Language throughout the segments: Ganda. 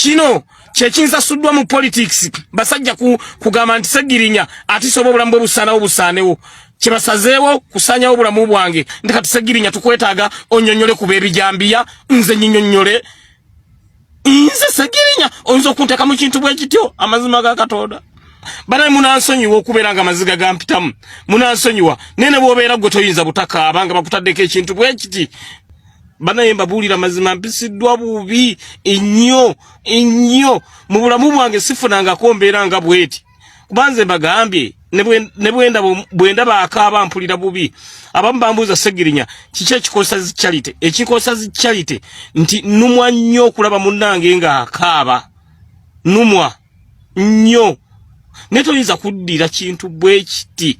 kino kyekiyinza suddwa mu politics basajja kugamba nti Ssegirinya atisobola obulamu bwe busaanewo kibasazeewo kusanyawo obulamu bwange ndikati Ssegirinya tukwetaaga onnyonnyole ku beebijambiya nze nnyonnyole nze Ssegirinya oyinza okunteeka mu kintu bwe kityo amazima ga Katonda banaye munansonyiwa okubeera nga amaziga gampitamu munansonyiwa nene bw'obeera gwe toyinza butakaaba nga bakutaddeko ekintu bwe kiti banaye mbabuulira mazima mpisiddwa bubi ennyo mu bulamu bwange sifunangako mbeera nga bweti kubanze mbagambye ne bwendaba akaaba mpulira bubi abamu bambuuza Ssegirinya kiki ekikosa zi charity ekikosa zi charity nti numwa nnyo okulaba munnange nga akaaba numwa nnyo netoyinza kuddira kintu bwe kiti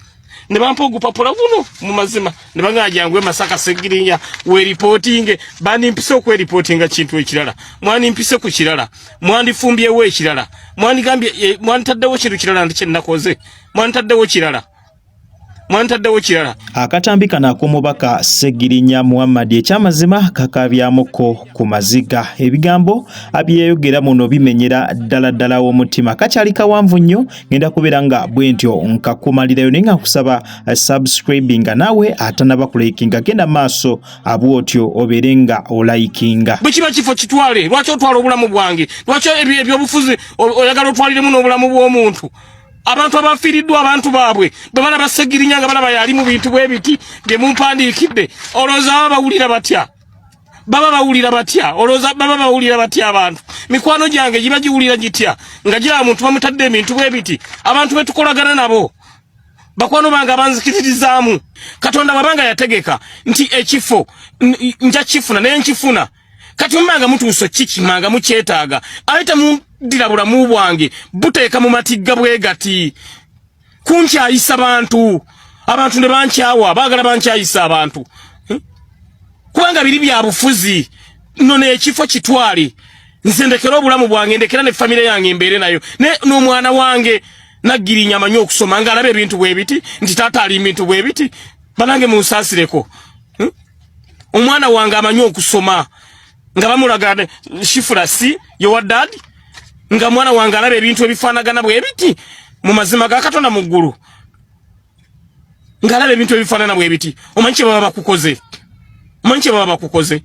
ne bampa ogupapula buno mu mazima ne bangajangwe Masaka Ssegirinya we reporting bandi mpise okwereportinga kintu ekirala mwani mpise ku kirala mwandi fumbyewo ekirala mwani gambye mwani taddewo kintu kirala ndi kyennakoze mwani taddewo kirala akatambi kano ak'omubaka Ssegirinya Muhammad ekyamazima kakabyamuko ku maziga ebigambo abyeyogera muno bimenyera ddala w'omutima kakyali kawanvu nnyo ngenda kubeera nga bwentyo nkakumalirayo naye nga nkusaba subscribinga nawe atanaba kulikinga genda maaso abwotyo obeere nga olayikinga bwe kiba kifo kitwale lwaki otwala obulamu bwange lwaki ebyobufuzi oyagala otwaliremu n'obulamu bw'omuntu abantu abafiiriddwa abantu baabwe bwe balaba Ssegirinya nga balaba yali mu bintu bwe biti bye mumpandiikidde olowooza baba bawulira batya abantu mikwano gyange giba giwulira gitya nga giraba muntu bamutadde ebintu bwe biti abantu be tukolagana nabo bakwano bange abanzikiririzaamu Katonda bwabanga yategeka nti ekifo nja kifuna naye nkifuna kati mmanga mutuuso kikimanga mukyetaaga ayita mundira bulamu bwange buteeka mu matigga bwe gati kunkyayisa abantu ne bankyawa baagala bankyayisa abantu kubanga biri bya bufuzi nno n'ekifo kitwale nze ndekera obulamu bwange ndekera ne famire yange mbeere nayo n'omwana wange Naggirinya amanyi okusoma nga alabe ebintu bwe biti nti taata ali bintu bwe biti banange munsaasireko omwana wange amanyi okusoma nga bamulaga shifura si your dad nga mwana wange alabe ebintu ebifaanagana bwe biti mu mazima ga Katonda mu ggulu nga alabe ebintu ebifaanana bwe biti omanyi kye baba bakukoze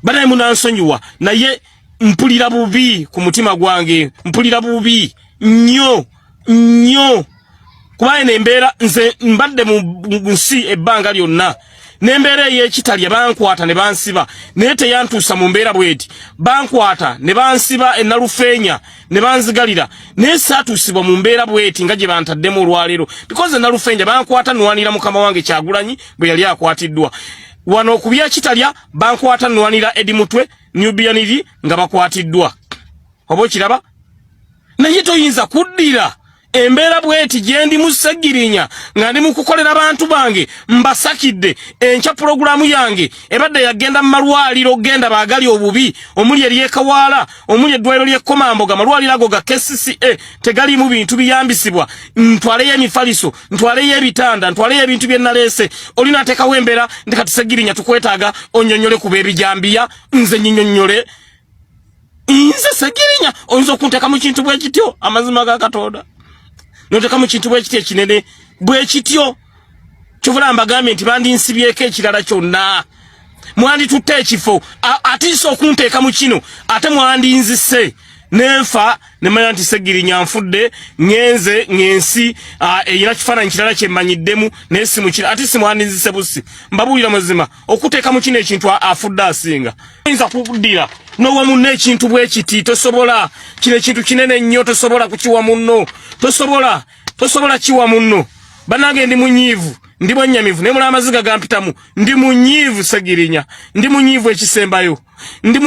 banaye munansonyiwa naye mpulira bubi ku mutima gwange mpulira bubi nnyo kubaye nembeera nze mbadde mu nsi ebbanga lyonna nembeera ey'ekitalya bankwata ne bansiba naye teyantuusa mu mbeera bweti bankwata ne bansiba ennalufeenya ne banzigalira naye saatuusibwa mu mbeera bweti nga gye bantaddemu olwaleero because ennalufeenya bankwata nwanira mukama wange Kyagulanyi bwe yali akwatiddwa wano ku byekitalya bankwata nwanira Edi Mutwe Nubianiri nga bakwatiddwa oba okiraba naye toyinza kuddira embeera bweti gyendi mu Ssegirinya nga ndi mu kukolera abantu bange mbasakidde enkya pulogulamu yange ebadde yagenda mu malwaliro genda baagali obubi omuli ery'Ekawaala omuli eddwaliro ly'Ekkomamboga malwaliro ago ga KCCA tegaliimu bintu biyambisibwa ntwaleyo emifaliso ntwaleyo ebitanda ntwaleyo ebintu bye naleese olina ateekawo embeera ndi kati Ssegirinya tukwetaaga onnyonnyole ku beebijambiya nze nnyonnyole nze Ssegirinya oyinza okunteeka mu kintu bwe kityo amazima ga Katonda noteka mu kintu bwe kityo ekinene bwe kityo kyovula mbagambye nti bandinsibyeko ekirala kyonna mwanditutte ekifo atiisa okunteeka mu kino ate mwandinzise nenfa nemanya nti Ssegirinya nfudde ng'ensi erina kifaananyi kirala kyemmanyiddemu naye si mukira ate simwandinzise busi mbabuulira mazima okuteeka mu kino ekintu afudde asinga oyinza kuddira nowa munno ekintu bwe kiti tosobola kino ekintu kinene nnyo tosobola kukiwa munno tosobola kiwa munno banange ndi munyiivu ndi bwennyamivu naye mulaba amaziga gampitamu ndi munyiivu Ssegirinya ndi munyiivu ekisembayo ndi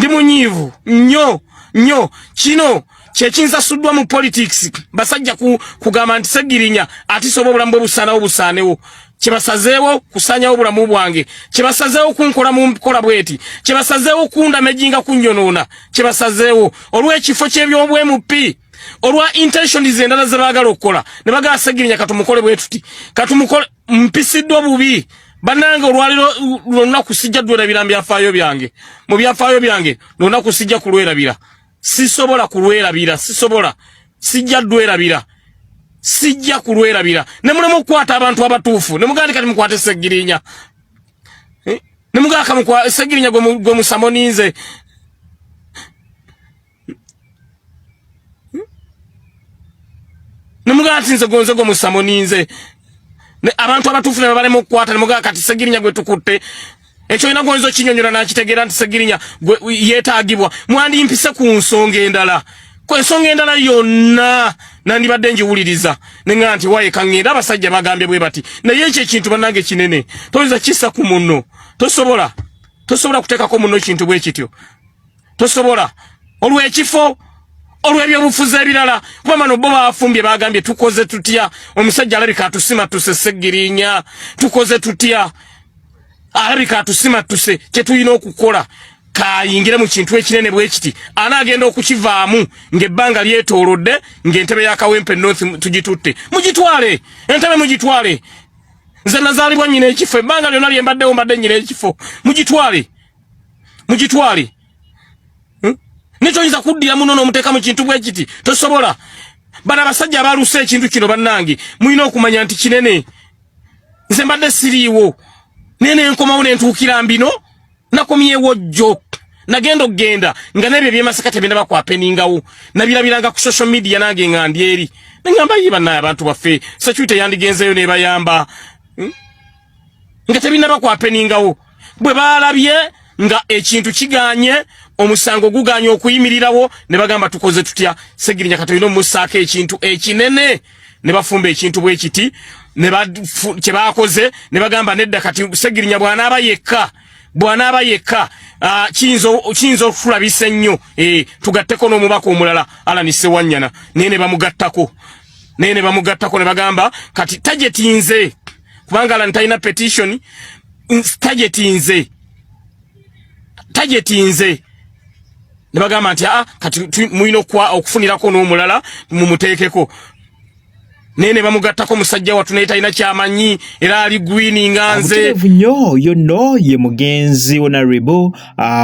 munyiivu nnyo kino kyekiyinza suddwa mu politics basajja kugamba nti Ssegirinya atisobola obulamu bwe busaanewo kibasazeewo kusanyawo obulamu bwange kibasazeewo kunkola mu nkola bweti kibasazeewo kundamejinga kunnyonoona kibasazeewo olw'ekifo ky'ebyobwemupi olwa intentions endala ze baagala okukola ne bagala Ssegirinya katumukole bwe tuti katumukole mpisiddwa bubi Banange olwaliro lonna kusijja dwerabira byafaayo byange. Mu byafaayo byange lonna kusijja kulwerabira. Sisobola kulwerabira, sisobola. Sijja dwerabira. Sijja kulwerabira. Ne mulemu kwata abantu abatuufu. Ne mugandi kati mukwate Segirinya. Ne mugaka mukwa Segirinya gwe musamoninze. Ne mugati nze gonze gwe musamoninze. Ne abantu abatuufu ne balemu kwata ne mugaka kati Segirinya gwe tukutte. Ekyo ina gonzo kinyonyola na kitegeera nti Segirinya gwe yeetaagibwa. Mwandi mpise ku nsonga endala. Kwa ensonga endala yonna nandibadde njiwuliriza nenga nti waye kangenda abasajja bagambye bwe bati naye ekyo ekintu bannange kinene toyinza kissa ku munno tosobola kuteekako munno kintu bwe kityo tosobola olw'ekifo olw'ebyobufuzi ebirala kuba bano bo bafumbye bagambye tukoze tutya omusajja alabika atusima tuse Segirinya tukoze tutya alabika atusima tuse kye tulina okukola kayingire mu kintu ekinene bwe kiti anagenda okukivaamu ngebbanga lyetoolodde ng'entebe ya Kawempe North tugitutte mugitwale entebe mugitwale nze nazaalibwa nnyina ekifo ebbanga lyonna lye mbaddewo mbadde nnyina ekifo mugitwale nitoyinza kuddira muno n'omuteeka mu kintu bwe kiti tosobola bano abasajja abaluse ekintu kino bannange mulina okumanya nti kinene nze mbadde siriiwo nene nkomawo ne ntuukira mbino nakomyewo jjo nagenda okgenda nga nebyo byemasaka tebenda bakwapeningawo nabirabiranga ku social media nange ngandi eri ngamba yiba naye abantu baffe security yandigenzeyo ne bayamba nga tebinda bakwapeningawo bwe balabye nga ekintu kiganye omusango guganye okuyimirirawo ne bagamba tukoze tutya Segirinya katoyino musaaka ekintu ekinene ne bafumba ekintu bwe kiti ne kye bakoze ne bagamba nedda kati Segirinya bw'anaaba yekka kiyinza okulabisa ennyo tugatteko n'omubaka omulala Alan Sewanyana naye ne bamugattako ne bagamba kati tagetinze kubanga Alan talina petition tagetinze ne bagamba nti kati mulina okufunirako n'omulala mumuteekeko nene bamugattako musajja watu naye talina kyamanyi era ali green nganze nnyo yonno ye mugenzi Honorable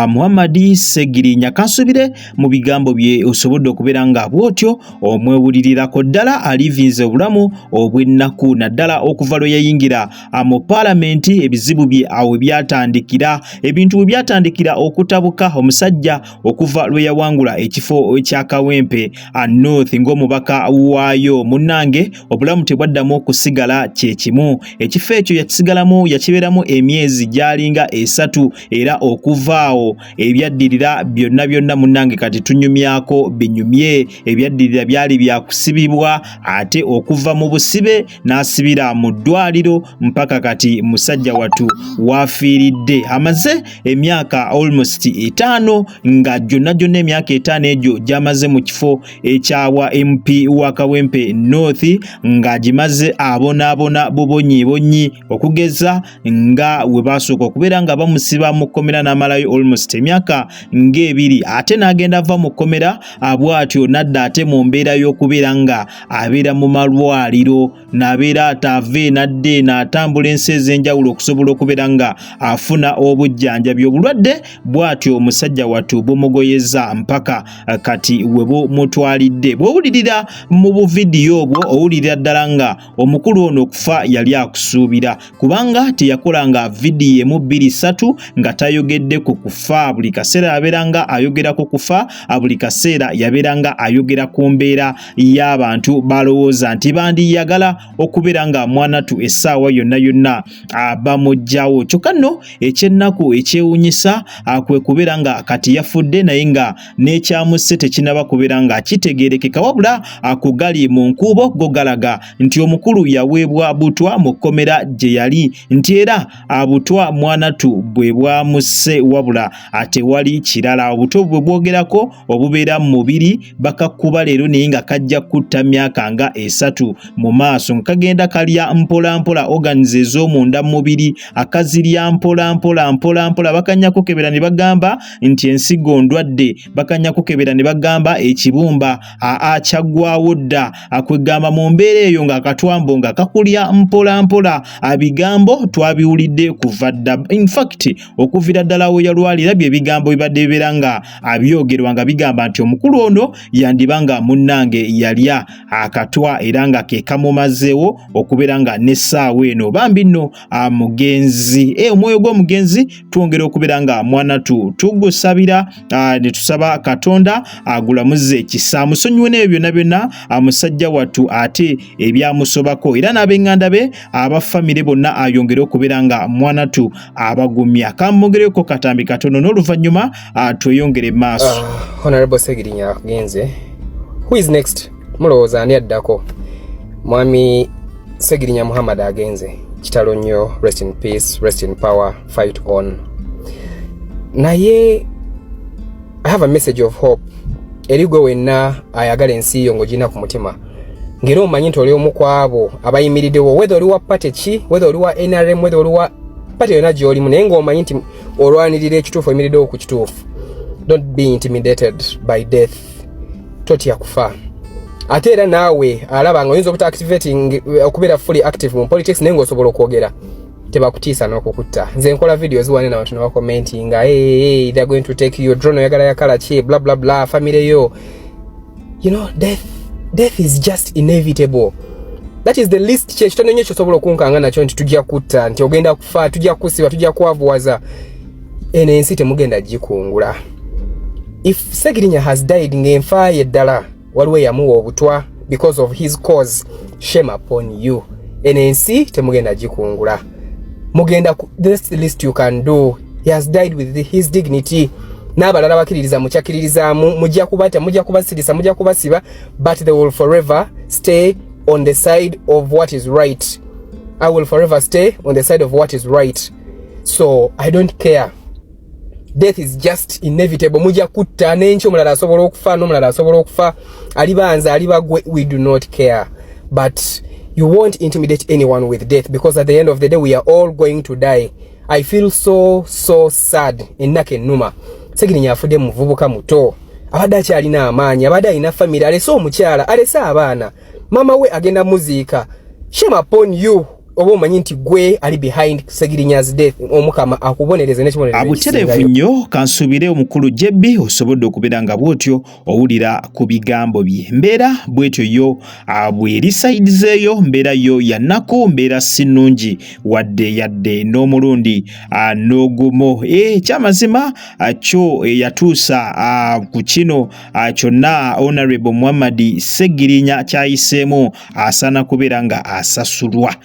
Muhammad Segirinya kansubire mu bigambo bye osobodde okubeera nga bwotyo omwewulirirako ddala alivinze obulamu obw'ennaku naddala okuva lwe yayingira mu paalamenti ebizibu bye awo byatandikira ebintu bwe byatandikira okutabuka omusajja okuva lwe yawangula ekifo ekya Kawempe North ng'omubaka waayo munnange obulamu tebwaddamu okusigala kye kimu ekifo ekyo yakisigalamu yakibeeramu emyezi gyalinga 3 era okuvaawo ebyaddirira byonna munnange kati tunyumyako binyumye ebyaddirira byali byakusibibwa ate okuva mu busibe n'asibira mu ddwaliro mpaka kati musajja watu wafiiridde amaze emyaka almost 5 nga gyonna emyaka 5 egyo gyamaze mu kifo ekyawa MP wa Kawempe North nga gimaze abonaabona bubonyi okugeza nga we basooka okubeera nga bamusiba mu kkomera n'amalayo almost emyaka ng'ebiri ate n'agenda ava mu kkomera bw'atyo nadda ate mu mbeera y'okubeera nga abeera mu malwaliro n'abeera atave nadde n'atambula ensi ez'enjawulo okusobola okubeera nga afuna obujjanjabi obulwadde bw'atyo omusajja watu bumugoyeza mpaka kati we bumutwalidde bw'owulirira mu buvidiyo obwo owulirira ddala nga omukulu ono okufa yali akusuubira kubanga teyakolanga vidiyo 2-3 nga tayogedde ku kufa buli kaseera yabeeranga ayogera ku kufa buli kaseera yabeeranga ayogera ku mbeera y'abantu balowooza nti bandiyagala okubeera nga mwanatu essaawa yonna bamugjawo kyokka nno ekyennaku ekyewuunyisa kwe kubeera nga kati yafudde naye nga n'ekyamusse tekinaba kubeera nga kitegeerekeka wabula kugali mu nkuubo go galaga nti omukulu yaweebwa butwa mu kkomera gye yali nti era butwa mwanatu bwe bwamusse wabula ate wali kirala obutwa bwe bwogerako obubeera mu mubiri bakakuba leero naye nga kajja kutta myaka nga 3 mu maaso nga kagenda kalya mpolampola organize ez'omunda mu mubiri akazirya mpolampola bakanya kukebera ne bagamba nti ensigo ndwadde bakanya kukebera ne bagamba ekibumba kyaggwawo dda akwegamba mu mbeera eyo nga akatwambo nga kakulya mpola mpola abigambo twabiwulidde kuva dda. In fact okuvira ddala we yalwalira bye bigambo bibadde bibeera nga abyogerwa nga bigamba nti omukulu ono yandibanga munnange yalya akatwa era nga ke kamumazeewo okubeera nga n'essaawa eno bambi nno mugenzi omwoyo gw'omugenzi twongera okubeera nga mwana tugusabira ne tusaba Katonda agulamuze ekisa musonyiwe n'ebyo byonna byonna musajja wattu ate ebyamusobako era n'ab'eŋŋanda be abafamire bonna ayongere okubeera nga mwana abagumya kamwogereko katambi katono n'oluvannyuma tweyongere maaso. Honorable Segirinya agenze. Who is next? Mulowooza ani addako? Mwami Segirinya Muhammad agenze. Kitalo nnyo, rest in peace, rest in power, fight on. Naye I have a message of hope. Erigwe wenna ayagala ensi yo ng'ogirina ku mutima. Ngera omanyi nti oli omu ku abo abayimiriddewo, whether oli wa party ki, whether oli wa NRM, whether oli wa party yonna gy'olimu, naye ng'omanyi nti olwanirira ekituufu oyimiriddewo ku kituufu. Don't be intimidated by death. Totya kufa. Ate era naawe alaba nga oyinza okuta activating okubeera fully active mu politics naye ng'osobola okwogera. Tebakutiisa n'okukutta. Nze nkola videos wane n'abantu ne bakomentinga hey, they're going to take your drone oyagala yakala ki blah blah blah family yo. You know, death is just inevitable. That is the least change. Tono nyo kyosobola okunkanga nakyo nti tujja kutta nti ogenda kufa tujja kusiba tujja kwavuwaza eno ensi temugenda gikungula. If Segirinya has died ng'enfaaye ddala waliwo yamuwa obutwa because of his cause, shame upon you. Eno ensi temugenda gikungula. Mugenda that's the least you can do. He has died with his dignity. N'abalala bakiririza mukyakiririzaamu mujja kubata mujja kubasirisa mujja kubasiba but they will forever stay on the side of what is right. I will forever stay on the side of what is right. So I don't care. Death is just inevitable. Mujja kutta n'enkyo omulala asobola okufa n'omulala asobola okufa alibanza alibagwe, we do not care. But you won't intimidate anyone with death because at the end of the day we are all going to die. I feel so sad ennaka ennuma. Segirinya afudde muvubuka muto abadde akyalina amaanyi abadde alina family alese omukyala alese abaana mama we agenda muziika. Shame upon you. Obo manyi nti gwe ali behind Segirinya's death omukama akubonereze n'ekibonerezo abuterevu nnyo kansubire omukulu Jebbi osobodde okubeera nga bwotyo owulira ku bigambo bye mbeera bwetyo yo abweri sides eyo mbeera yo yannako mbeera sinungi wadde yadde n'omulundi n'ogumo kyamazima kyo yatuusa ku kino kyonna Honorable Muhammad Segirinya kyayiseemu asaana kubeera nga asasulwa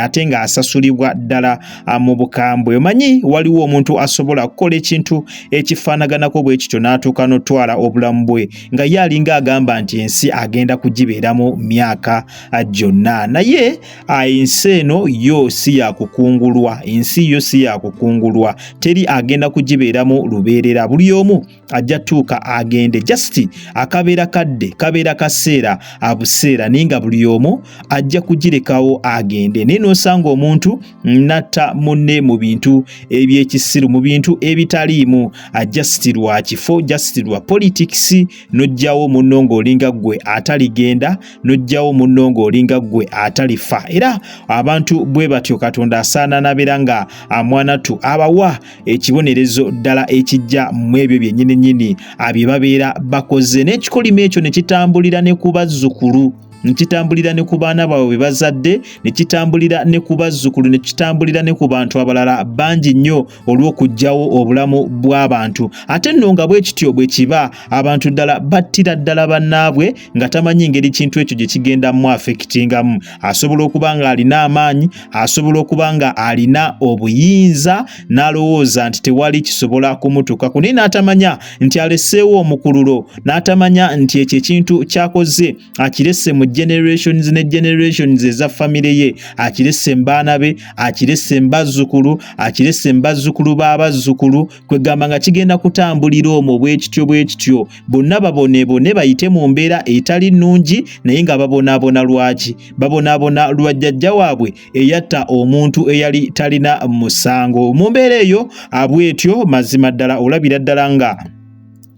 ate nga asasulibwa ddala mu bukambwe. Omanyi waliwo omuntu asobola kukola ekintu ekifaanaganako bwe kityo n'atuuka n'otwala obulamu bwe nga ye alinga agamba nti ensi agenda kugibeeramu myaka gyonna naye ensi eno yo si yakukungulwa ensi yo si yakukungulwa teri agenda kugibeeramu lubeerera buli omu ajja tuuka agende just akabeera kadde kabeera kaseera abuseera ninga buli omu ajja kugirekawo agende neno osanga omuntu natta munne mu bintu ebyekisiru mu bintu ebitaliimu ajustirwa kifo justirwa politics nojjawo munno ng'olinga gwe ataligenda nojjawo munno ng'olinga gwe atalifa era abantu bwe batyo Katonda asaana nabeera nga mwanatu abawa ekibonerezo ddala ekijja mu ebyo byennyini abye babeera bakoze n'ekikolimo ekyo ne kitambulira ne ku bazzukulu nekitambulira ne ku baana baabwe bazadde nekitambulira ne ku bazzukulu nekitambulira ne ku bantu abalala bangi nnyo olw'okujjawo obulamu bw'abantu ate nno nga bwe kityo bwe kiba abantu ddala battira ddala bannaabwe nga tamanyi ngeri kintu ekyo gye kigenda mu affectingamu asobola okuba nga alina amaanyi asobola okuba nga alina obuyinza n'alowooza nti tewali kisobola kumutuukako naye n'atamanya nti aleseewo omukululo n'atamanya nti ekyo ekintu kyakoze akirese mu generations ne generations eza family ye akirese mbaana be akirese mbazzukulu akirese mbazzukulu b'abazzukulu kwegamba nga kigenda kutambulira omwo bwe kityo bonna baboneebone bayite mu mbeera etali nnungi naye nga babonaabona lwaki babonaabona lwa jjajja waabwe eyatta omuntu eyali talina musango mu mbeera eyo abwetyo mazima ddala olabira ddala nga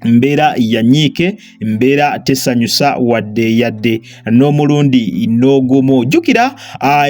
mbeera yanyiike, mbeera tesanyusa wadde yadde n'omulundi n'ogumu. Jjukira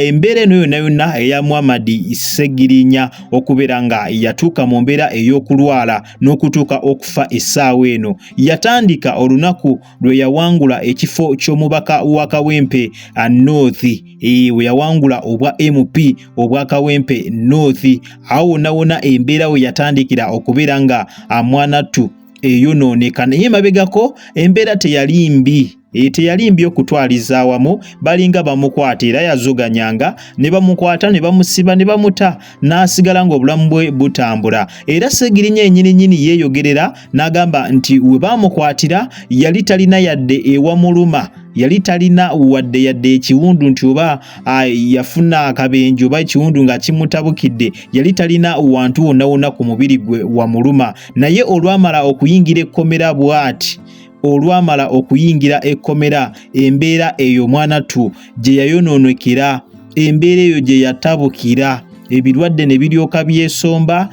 embeera eno yonna yonna eya Muhammad Sseggirinya okubeera nga yatuuka mu mbeera ey'okulwala n'okutuuka okufa essaawa eno, yatandika olunaku lwe yawangula ekifo ky'omubaka wa Kawempe North, we yawangula obwa MP obwa Kawempe North. Awo wonna wonna embeera we yatandikira okubeera nga Mwanattu eyonooneka, naye mabegako embeera teyali mbi. Teyali mbi okutwaliza awamu, balinga bamukwata era yazoganyanga, ne bamukwata ne bamusiba ne bamuta, n'asigala ng'obulamu bwe butambula. Era Sseggirinya ennyini yeeyogerera n'agamba nti we bamukwatira yali talina yadde ewamuluma, yali talina wadde yadde ekiwundu nti oba yafuna akabenje oba ekiwundu nga kimutabukidde, yali talina wantu wonna wonna ku mubiri gwe wamuluma. Naye olwamala okuyingira ekkomera bw'ati, olwamala okuyingira ekkomera, embeera eyo Mwanattu gye yayonoonekera, embeera eyo gye yatabukira, ebirwadde ne biryoka byesomba,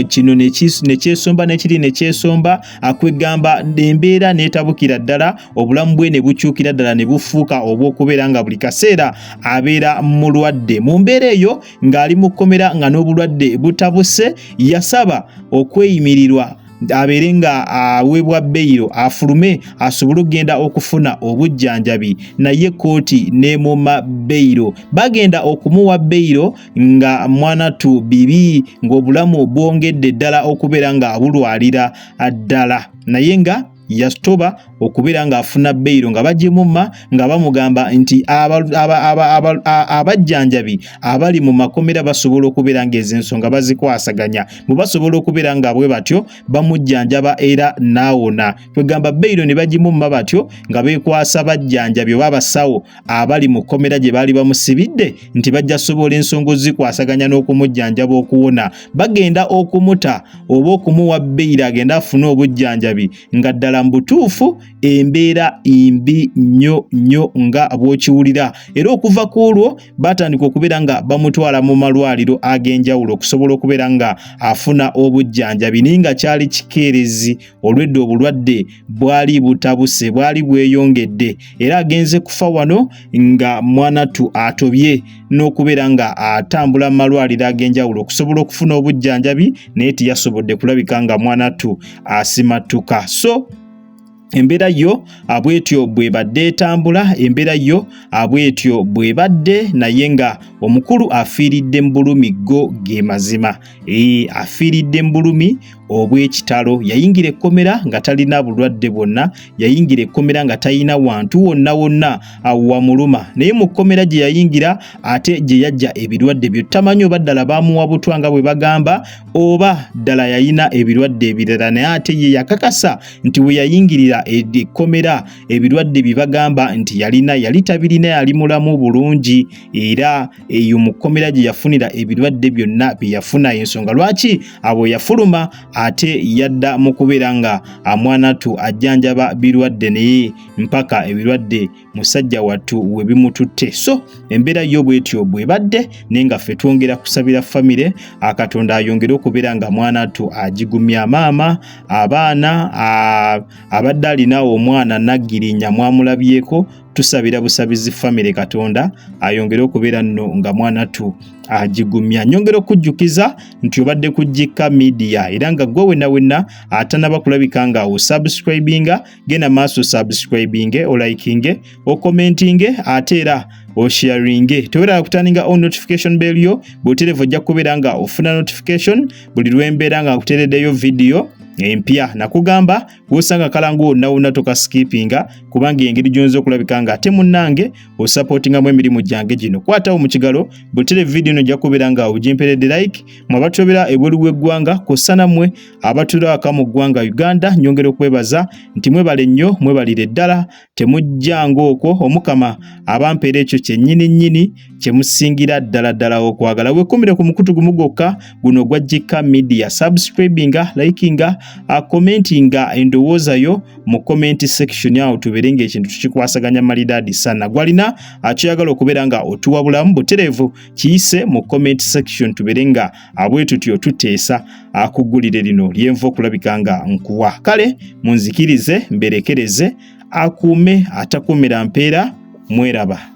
kino ne kyesomba nekiri ne kyesomba, kwegamba embeera netabukira ddala, obulamu bwe ne bukyukira ddala ne bufuuka obw'okubeera nga buli kaseera abeera mulwadde. Mu mbeera eyo ng'ali mu kkomera nga n'obulwadde butabuse, yasaba okweyimirirwa abeere nga aweebwa beyiro afulume asobole okugenda okufuna obujjanjabi, naye kooti n'emuma beyiro. Bagenda okumuwa beyiro nga Mwanattu bibi, ng'obulamu bwongedde ddala okubeera nga bulwalira ddala, naye nga yastoba okubeera nga afuna beyiro nga bagimumma nga bamugamba nti abajjanjabi abali mu makomera basobola okubeera nga ez'ensonga bazikwasaganya, bwe basobola okubeera nga bwe batyo bamujjanjaba era naawona. Kwegamba beyiro ne bagimumma batyo nga beekwasa bajjanjabi oba abasawo abali mu kkomera gye baali bamusibidde nti bajja sobola ensonga ozikwasaganya n'okumujjanjaba okuwona. Bagenda okumuta oba okumuwa beyiro agenda afune obujjanjabi nga ddala mbutuufu embeera imbi nnyo nga bw'okiwulira. Era okuva ku olwo batandika okubeera nga bamutwala mu malwaliro ag'enjawulo okusobola okubeera nga afuna obujjanjabi, naye nga kyali kikeerezi olwedde obulwadde bwali butabuse, bwali bweyongedde, era agenze kufa wano nga Mwanattu atobye n'okubeera nga atambula mu malwaliro ag'enjawulo okusobola okufuna obujjanjabi, naye teyasobodde kulabika nga Mwanattu asimattuka. So embeera yo abwetyo bwebadde etambula, embeera yo abwetyo bwebadde, naye nga omukulu afiiridde mu bulumi go ge mazima. Afiiridde mu bulumi obw'ekitalo. Yayingira ekkomera nga talina bulwadde bwonna, yayingira ekkomera nga talina wantu wonna wonna wamuluma, naye mu kkomera gye yayingira ate gye yajja ebirwadde byo tamanyi oba ddala baamuwa butwa nga bwe bagamba oba ddala yayina ebirwadde ebirala, naye ate ye yakakasa nti we yayingirira ekkomera ebirwadde bye bagamba nti yali tabirina, yali mulamu bulungi, era eyo mu kkomera gye yafunira ebirwadde byonna bye yafuna. Ensonga lwaki abo yafuluma ate yadda mu kubeera nga Mwanattu ajjanjaba birwadde, naye mpaka ebirwadde musajja wattu we bimututte. So embeera yo bwetyo bwebadde, naye nga ffe twongera kusabira famire Katonda ayongere okubeera nga Mwanattu agigumya maama, abaana, abadde alina omwana Naggirinya mwamulabyeko, tusabira busabizi famire Katonda ayongere okubeera nno nga Mwanattu agigumya. Nyongera okujjukiza nti obadde ku Jikka Media era nga gwe wenna atanaba kulabika nga osubscribinga, genda maaso subscribinge, olikinge, okomentinge ate era osharinge. Tewera kutaninga on notification bell yo, bw'otereeva ojja kubeera nga ofuna notification buli lwembeera nga nkuteereddeyo video empya. Nakugamba wosanga kalangu wonna toka skippinga kubanga engeri gyonzo okulabika nga ate munnange osupportinga mu emirimu gyange gino. Kwatawo mu kigalo bw'otere video eno ojja kubeera nga ogimperedde like. Mwe abatulabira ebweru w'eggwanga kw'ossa nammwe abatulira waka mu ggwanga Uganda, nyongera okwebaza nti mwebale nnyo, mwebalire ddala, temujjanga okwo. Omukama abampeera ekyo kyennyini kye musingira ddala okwagala. Weekumire ku mukutu gumu gwokka guno gwa Jikka Media. Subscribinga, likinga, commentinga endowooza yo mu comment section awo tuberenga ekintu tukikwasaganya malidadi sana. Gwalina akiyagala okubeera nga otuwabulamu buterevu kiyise mu comment section tuberenga abwetutyo tuteesa akuggulire lino lyenva okulabika nga nkuwa. Kale munzikirize mberekereze akuume atakuumira mpeera. Mweraba.